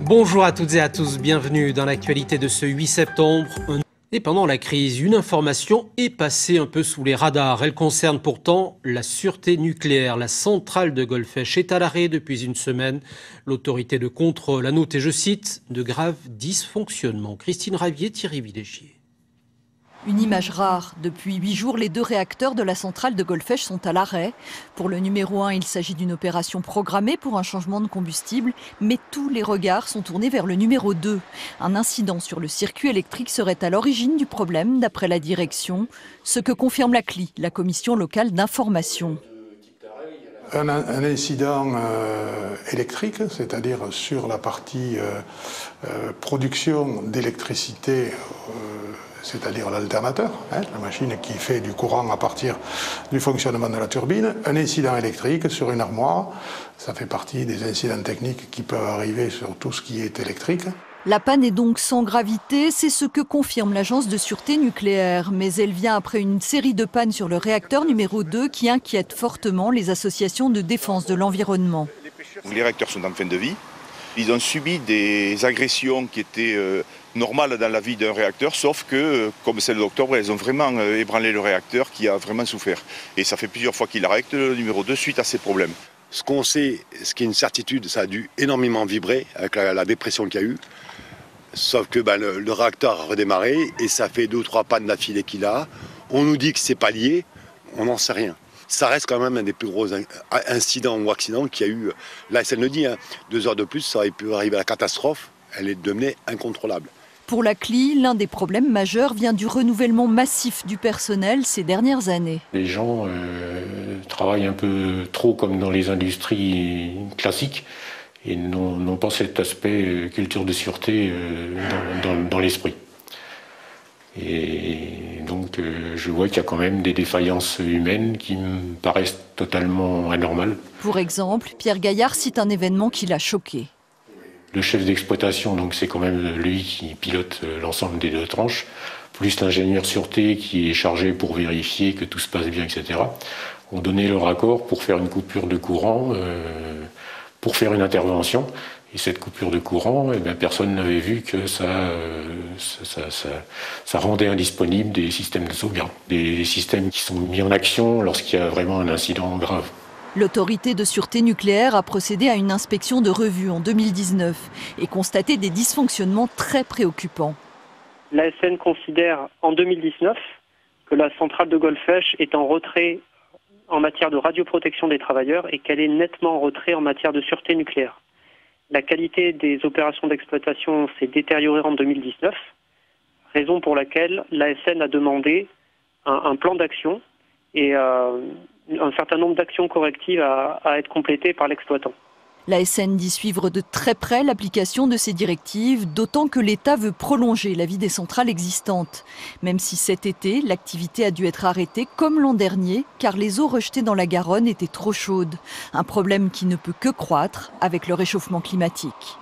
Bonjour à toutes et à tous, bienvenue dans l'actualité de ce 8 septembre. Et pendant la crise, une information est passée un peu sous les radars. Elle concerne pourtant la sûreté nucléaire. La centrale de Golfech est à l'arrêt depuis une semaine. L'autorité de contrôle a noté, je cite, de graves dysfonctionnements. Christine Ravier, Thierry Villégier. Une image rare. Depuis 8 jours, les 2 réacteurs de la centrale de Golfech sont à l'arrêt. Pour le numéro 1, il s'agit d'une opération programmée pour un changement de combustible, mais tous les regards sont tournés vers le numéro 2. Un incident sur le circuit électrique serait à l'origine du problème, d'après la direction, ce que confirme la CLI, la commission locale d'information. Un incident électrique, c'est-à-dire sur la partie production d'électricité, c'est-à-dire l'alternateur, la machine qui fait du courant à partir du fonctionnement de la turbine. Un incident électrique sur une armoire, ça fait partie des incidents techniques qui peuvent arriver sur tout ce qui est électrique. La panne est donc sans gravité, c'est ce que confirme l'agence de sûreté nucléaire. Mais elle vient après une série de pannes sur le réacteur numéro 2 qui inquiète fortement les associations de défense de l'environnement. Les réacteurs sont en fin de vie. Ils ont subi des agressions qui étaient normales dans la vie d'un réacteur, sauf que, comme celle d'octobre, elles ont vraiment ébranlé le réacteur qui a vraiment souffert. Et ça fait plusieurs fois qu'il arrête le numéro 2 suite à ces problèmes. Ce qu'on sait, ce qui est une certitude, ça a dû énormément vibrer avec la dépression qu'il y a eu. Sauf que le réacteur a redémarré et ça fait 2 ou 3 pannes d'affilée qu'il a. On nous dit que c'est pas lié, on n'en sait rien. Ça reste quand même un des plus gros incidents ou accidents qu'il y a eu. Là, elle le dit, 2 heures de plus, ça aurait pu arriver à la catastrophe. Elle est devenue incontrôlable. Pour la CLI, l'un des problèmes majeurs vient du renouvellement massif du personnel ces dernières années. Les gens travaillent un peu trop comme dans les industries classiques et n'ont pas cet aspect culture de sûreté dans l'esprit. Et donc je vois qu'il y a quand même des défaillances humaines qui me paraissent totalement anormales. Pour exemple, Pierre Gaillard cite un événement qui l'a choqué. Le chef d'exploitation, donc c'est quand même lui qui pilote l'ensemble des 2 tranches, plus l'ingénieur sûreté qui est chargé pour vérifier que tout se passe bien, etc., ont donné leur accord pour faire une coupure de courant, pour faire une intervention. Et cette coupure de courant, personne n'avait vu que ça rendait indisponibles des systèmes de sauvegarde, des systèmes qui sont mis en action lorsqu'il y a vraiment un incident grave. L'autorité de sûreté nucléaire a procédé à une inspection de revue en 2019 et constaté des dysfonctionnements très préoccupants. L'ASN considère en 2019 que la centrale de Golfech est en retrait en matière de radioprotection des travailleurs et qu'elle est nettement en retrait en matière de sûreté nucléaire. La qualité des opérations d'exploitation s'est détériorée en 2019, raison pour laquelle l'ASN a demandé un plan d'action et un certain nombre d'actions correctives à être complétées par l'exploitant. L'ASN dit suivre de très près l'application de ces directives, d'autant que l'État veut prolonger la vie des centrales existantes. Même si cet été, l'activité a dû être arrêtée comme l'an dernier, car les eaux rejetées dans la Garonne étaient trop chaudes. Un problème qui ne peut que croître avec le réchauffement climatique.